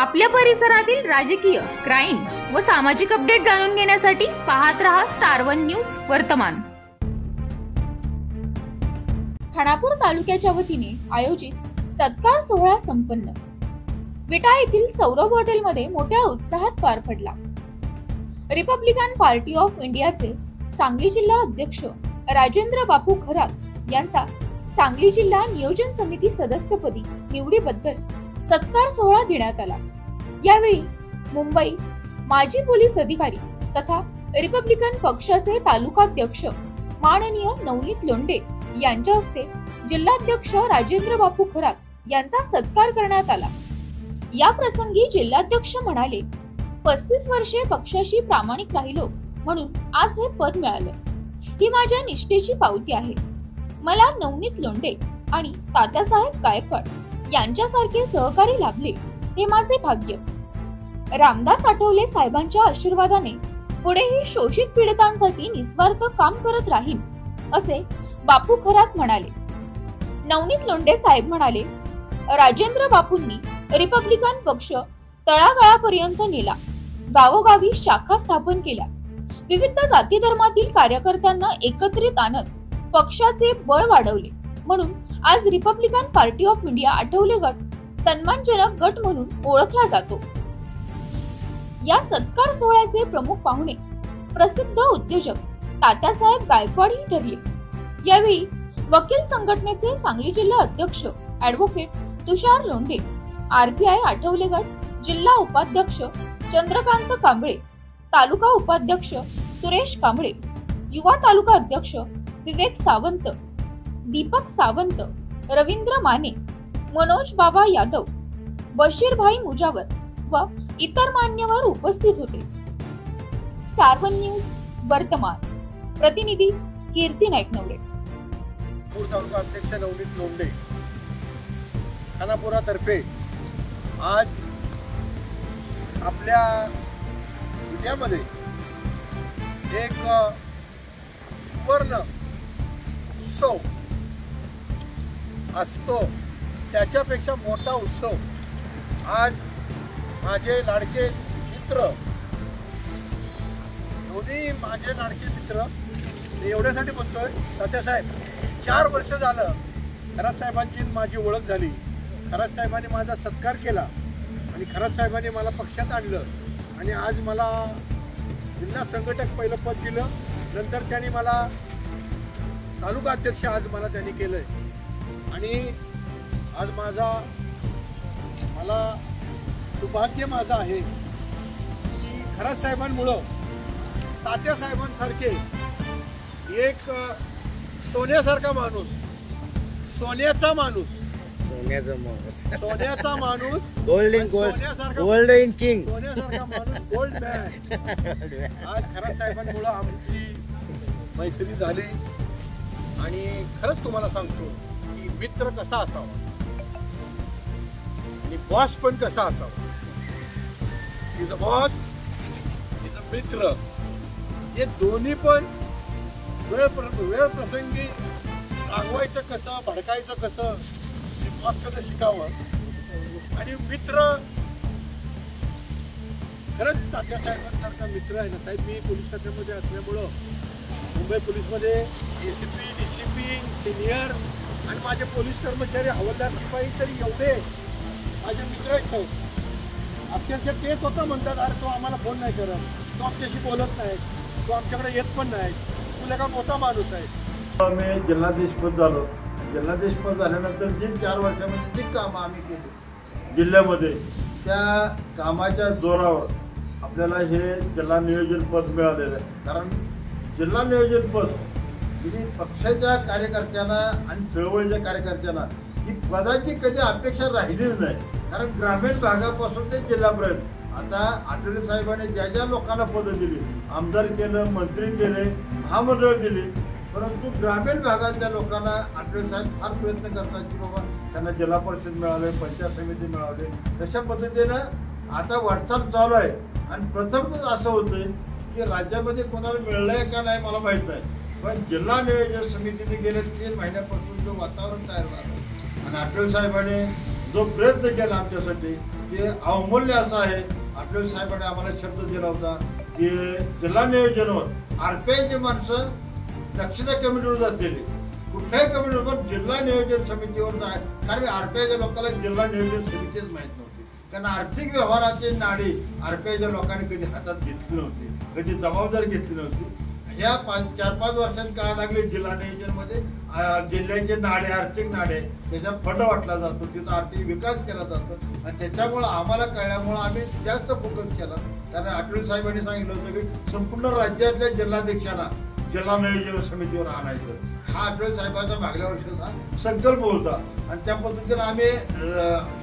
आपल्या परिसरातील राजकीय, क्राईम व सामाजिक अपडेट जाणून घेण्यासाठी पाहत रहा स्टार वन न्यूज वर्तमान। खानापूर तालुक्याच्या वतीने आयोजित सत्कार सोहळा संपन्न। विटा येथील सौरभ हॉटेलमध्ये मोठ्या उत्साहात पार पडला। रिपब्लिकन पार्टी ऑफ इंडियाचे सांगली जिल्हा अध्यक्ष राजेंद्र बापू खरात यांचा सांगली जिल्हा नियोजन समिती सदस्यपदी निवडीबद्दल सत्कार सोहळा घेण्यात आला। यावेळी मुंबई माजी पोलीस अधिकारी तथा रिपब्लिकन पक्षाचे तालुकाध्यक्ष माननीय नवनीत लोंढे यांच्या हस्ते जिल्हाध्यक्ष राजेंद्र बापू खरात यांचा सत्कार करण्यात आला। या प्रसंगी जिल्हाध्यक्ष म्हणाले, 35 वर्षे पक्षाशी प्रामाणिक राहिलो म्हणून आज हे पद मिळालं। ही माझ्या निष्ठेची पावती आहे। मला नवनीत लोंढे आणि तात्यासाहेब गायकवाड यांच्यासारखे सहकारी लाभले हे माझे भाग्य। रामदास आठवले साहेबांच्या आशीर्वादाने पुढेही शोषित पीडितांसाठी निस्वार्थ काम करत राहीन, असे बापू खरात म्हणाले। नवनीत लोंढे साहेब म्हणाले, राजेंद्र बापूंनी रिपब्लिकन पक्ष तळागाळापर्यंत नेला, गावोगावी शाखा स्थापन केल्या, विविध जाती धर्मातील कार्यकर्त्यांना एकत्रित आणत पक्षाचे बळ वाढवले, म्हणून आज Republican party of India Athawale गट सन्मानजनक गट म्हणून ओळखला जातो। या सत्कार सोहळ्याचे प्रमुख पाहुणे प्रसिद्ध उद्योजक तात्यासाहेब गायकवाड ही ठरले। यावेळी वकील संघटनेचे सांगली जिल्हा अध्यक्ष ॲडव्होकेट तुषार लोंढे, आरपीआय आठवले गट जिल्हा उपाध्यक्ष चंद्रकांत कांबळे, तालुका उपाध्यक्ष सुरेश कांबळे, युवा तालुका अध्यक्ष विवेक सावंत, दीपक सावंत, रवींद्र माने, मनोज बाबा यादव, बशीर भाई मुजावर व इतर मान्यवर उपस्थित होते। स्टार वन न्यूज वर्तमान, प्रतिनिधी कीर्ती नाईक-नवरे। तालुका अध्यक्ष नवनीत लोंढे खानापुरातर्फे आज आपल्या जिल्ह्यामध्ये एक सुवर्ण उत्सव असतो, त्याच्यापेक्षा मोठा उत्सव आज माझे लाडके मित्र, दोन्ही माझे लाडके मित्र, एवढ्यासाठी बोलतोय, तात्यासाहेब 4 वर्ष झालं खरात साहेबांची माझी ओळख झाली। खरात साहेबांनी माझा सत्कार केला आणि खरात साहेबांनी मला पक्षात आणलं आणि आज मला जिल्हा संघटक पहिलं पद दिलं, नंतर त्यांनी मला तालुका अध्यक्ष आज मला त्यांनी केलंय आणि आज मला सौभाग्य माझं आहे की खरात साहेबांमुळं तात्यासाहेबांसारखे एक सोन्यासारखा माणूस, सोन्याचा माणूस, गोल्डन किंग, सोन्यासारखा माणूस, गोल्ड मॅन आज खरात साहेबांमुळं आमची मैत्री झाली। आणि खरंच तुम्हाला सांगतो की मित्र कसा असावा आणि बॉस पण कसा असावा। Is a boss, is a मित्र, हे दोन्ही पण वेळ प्रसंगी रागवायचं कसं, भडकायचं कसं, बॉस कसं शिकावं। आणि मित्र खरंच तात्यासाहेबांसारखा मित्र आहे ना साहेब। मी पोलीस खात्यामध्ये असल्यामुळं मुंबई पोलीसमध्ये ACP, DCP, सिनियर आणि माझे पोलीस कर्मचारी, हवालदार, शिपाई तरी एवढे माझे मित्र आहेत साहेब। अक्षरशः ते स्वतः म्हणतात, अरे तो आम्हाला फोन नाही करत, तो आमच्याशी बोलत नाही, तो आमच्याकडे येत पण नाही, तुला का मोठा माणूस आहे। मी जिल्हाधीशपद झालो। जिल्हाधीशपद झाल्यानंतर जे 4 वर्षामध्ये जी कामं आम्ही केली जिल्ह्यामध्ये, त्या कामाच्या जोरावर आपल्याला हे जिल्हा नियोजन पद मिळालेलं आहे। कारण जिल्हा नियोजन पद ही पक्षाच्या कार्यकर्त्यांना आणि चळवळीच्या कार्यकर्त्यांना ही पदाची कधी अपेक्षा राहिलीच नाही। कारण ग्रामीण भागापासून ते जिल्ह्यापर्यंत आता आठवले साहेबांनी ज्या ज्या लोकांना पदं दिली, आमदार केलं, मंत्री केले, महामंडळ दिली, परंतु ग्रामीण भागातल्या लोकांना आठवले साहेब फार प्रयत्न करतात की बाबा त्यांना जिल्हा परिषद मिळाले, पंचायत समिती मिळाले। तशा पद्धतीनं आता वाटचाल चालू आहे। आणि प्रथमच असं होतं की राज्यामध्ये कोणाला मिळलंय का नाही मला माहीत नाही, पण जिल्हा नियोजन समितीने गेल्या 3 महिन्यापासून जो वातावरण तयार झालं आणि आठवले साहेबांनी जो प्रयत्न केला आमच्यासाठी ते अवमूल्य असा आहे. आठवले साहेबांनी आम्हाला शब्द दिला होता की जिल्हा नियोजनावर आरपीआयची माणसं दक्षता कमिटीवर जातील, कुठल्याही कमिटीवर, पण जिल्हा नियोजन समितीवर जाय. कारण आरपीआयच्या लोकांना जिल्हा नियोजन समितीच माहीत नव्हती. कारण आर्थिक व्यवहाराची नाडी आरपीआयच्या लोकांनी कधी हातात घेतली नव्हती, कधी जबाबदारी घेतली नव्हती. ह्या 4-5 वर्षात कळायला लागले जिल्हा नियोजनमध्ये जिल्ह्याचे नाडे, आर्थिक नाडे, त्याचा फंड वाटला जातो, तिथं आर्थिक विकास केला जातो. आणि त्याच्यामुळं आम्हाला कळल्यामुळं आम्ही जास्त फोकस केला. कारण आठवले साहेबांनी सांगितलं होतं की संपूर्ण राज्यातल्या जिल्हाध्यक्षांना जिल्हा नियोजन समितीवर आणायचं. हा आठवले साहेबांचा मागल्या वर्षीचा संकल्प होता आणि त्या पद्धतीनं आम्ही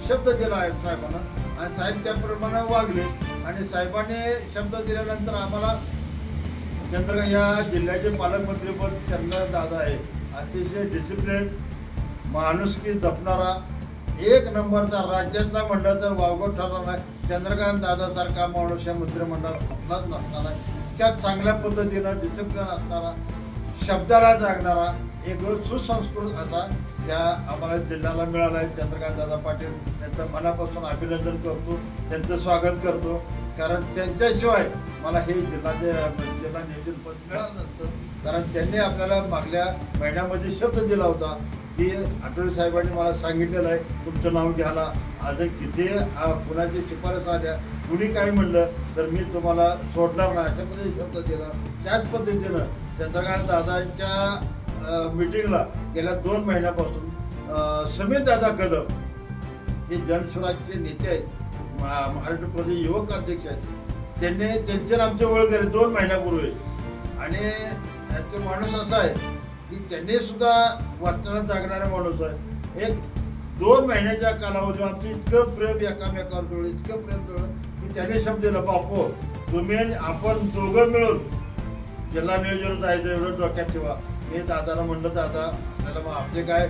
शब्द दिला आहे साहेबांना आणि साहेब त्याप्रमाणे वागले. आणि साहेबांनी शब्द दिल्यानंतर आम्हाला चंद्रकांत या जिल्ह्याचे पालकमंत्रीपद चंद्रदादा आहे. अतिशय डिसिप्लिन, माणुसकी जपणारा, एक नंबरचा, राज्यातला म्हणलं तर वावगं ठरणारा चंद्रकांत दादासारखा माणूस या मंत्रिमंडळात कुठलाच नसणारा. इतक्या चांगल्या पद्धतीनं डिसिप्लिन असणारा, शब्दाला जागणारा, एक सुसंस्कृत असा त्या आम्हाला जिल्ह्याला मिळाला आहे. चंद्रकांत दादा पाटील त्यांचं मनापासून अभिनंदन करतो, त्यांचं स्वागत करतो. कारण त्यांच्याशिवाय मला हे जिल्हा नियोजन पद मिळालं नसतं. कारण त्यांनी आपल्याला मागल्या महिन्यामध्ये शब्द दिला होता की आठवले साहेबांनी मला सांगितलेलं आहे तुमचं नाव घ्यायला. आज किती कुणाची शिफारस आल्या, कुणी काही म्हणलं तर मी तुम्हाला सोडणार नाही, अशा पद्धतीने शब्द दिला. त्याच पद्धतीनं चंद्रकांत दादांच्या मिटिंगला गेल्या 2 महिन्यापासून समीर दादा कदम हे जनसुराजचे नेते आहेत, महाराष्ट्र प्रदेश युवक अध्यक्ष आहेत. त्यांनी त्यांचे आमचे ओळख झाले 2 महिन्यापूर्वी. आणि याचे माणूस असा आहे की त्यांनी सुद्धा वाचनात जागणारा माणूस आहे. एक 2 महिन्याच्या कालावधीत आमचं इतकं प्रेम एकामेकावर जुळलं, इतकं प्रेम जुळलं की त्याने शब्द दिला, बापू तुम्ही आपण दोघं मिळून जिल्हा नियोजन जायचं एवढं डोक्यात ठेवा. हे दादाला म्हणलं, दादा आपल्याला मग आपले काय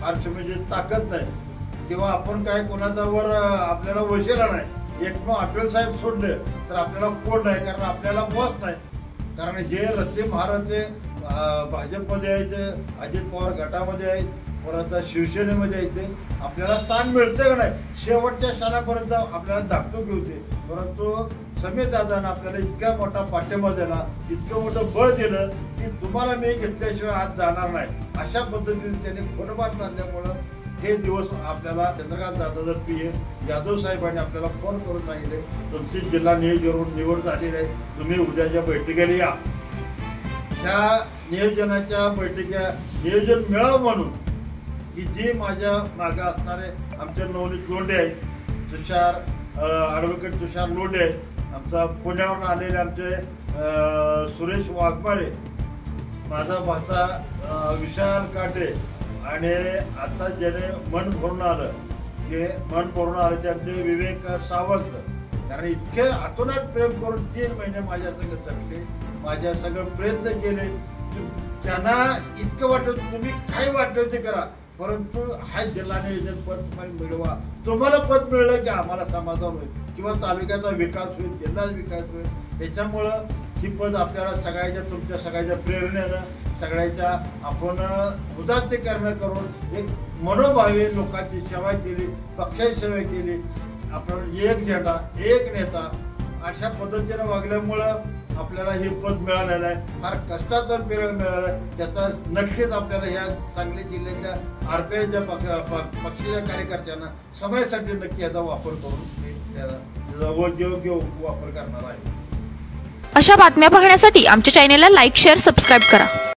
फारशी म्हणजे ताकद नाही किंवा आपण काय कोणाच्यावर आपल्याला वशिला नाही. एक मग आठवले साहेब सोडले तर आपल्याला कोण नाही, कारण आपल्याला बॉस नाही. कारण हे रस्ते महाराष्ट्र भाजपमध्ये आहेत, अजित पवार गटामध्ये आहेत, परत शिवसेनेमध्ये येते. आपल्याला स्थान मिळतं का नाही, शेवटच्या क्षणापर्यंत आपल्याला धाकटूक होते. परंतु समीर दादानं आपल्याला इतका मोठा पाठिंबा दिला, इतकं मोठं बळ दिलं की तुम्हाला मी घेतल्याशिवाय आज जाणार नाही, अशा पद्धतीने त्यांनी खोडबाद बांधल्यामुळं हे दिवस आपल्याला चंद्रकांत दादा पी यादव साहेबांनी आपल्याला फोन करून सांगितले तुमची जिल्हा निवड झालेली आहे, तुम्ही उद्याच्या बैठकीला या. ह्या नियोजनाच्या बैठकीला नियोजन मिळावं म्हणून की जे माझ्या मागे असणारे आमचे नवनीत लोंढे आहेत, ॲडव्होकेट तुषार लोंढे आहेत, आमचा पुण्यावरून आलेले आमचे सुरेश वाघमारे, माझा भाचा विशाल काटे, आणि आता ज्याने मन भरून आलं ते आमचे विवेक सावंत. कारण इतके अतोनात प्रेम करून 3 महिने माझ्या संग जगले, माझ्या सगळं प्रयत्न केले. त्यांना इतकं वाटत तुम्ही काय वाटतं ते करा, परंतु हा जिल्हा नियोजन पद तुम्हाला मिळवा. तुम्हाला पद मिळलं की आम्हाला समाधान होईल किंवा तालुक्याचा विकास होईल, जिल्हा विकास होईल. त्याच्यामुळं ही पद आपल्याला सगळ्याच्या, तुमच्या सगळ्याच्या प्रेरणेनं, सगळ्याच्या आपण उदात्तीकरण करून एक मनोभावे लोकांची सेवा केली, पक्षाची सेवा केली. आपण एक झेंडा, एक नेता अशा पद्धतीनं वागल्यामुळं आपल्याला हे पद मिळालेलं आहे. फार कष्टाचं मिळालं आहे. त्याचा नक्कीच आपल्याला ह्या सांगली जिल्ह्याच्या आरपीआयच्या पक्षाच्या कार्यकर्त्यांना समाजासाठी नक्की याचा वापर करून त्याचा योग्य वापर करणार आहे. अशा बातम्या पाहण्यासाठी आमच्या चॅनेलला लाईक, शेअर, सबस्क्राईब करा.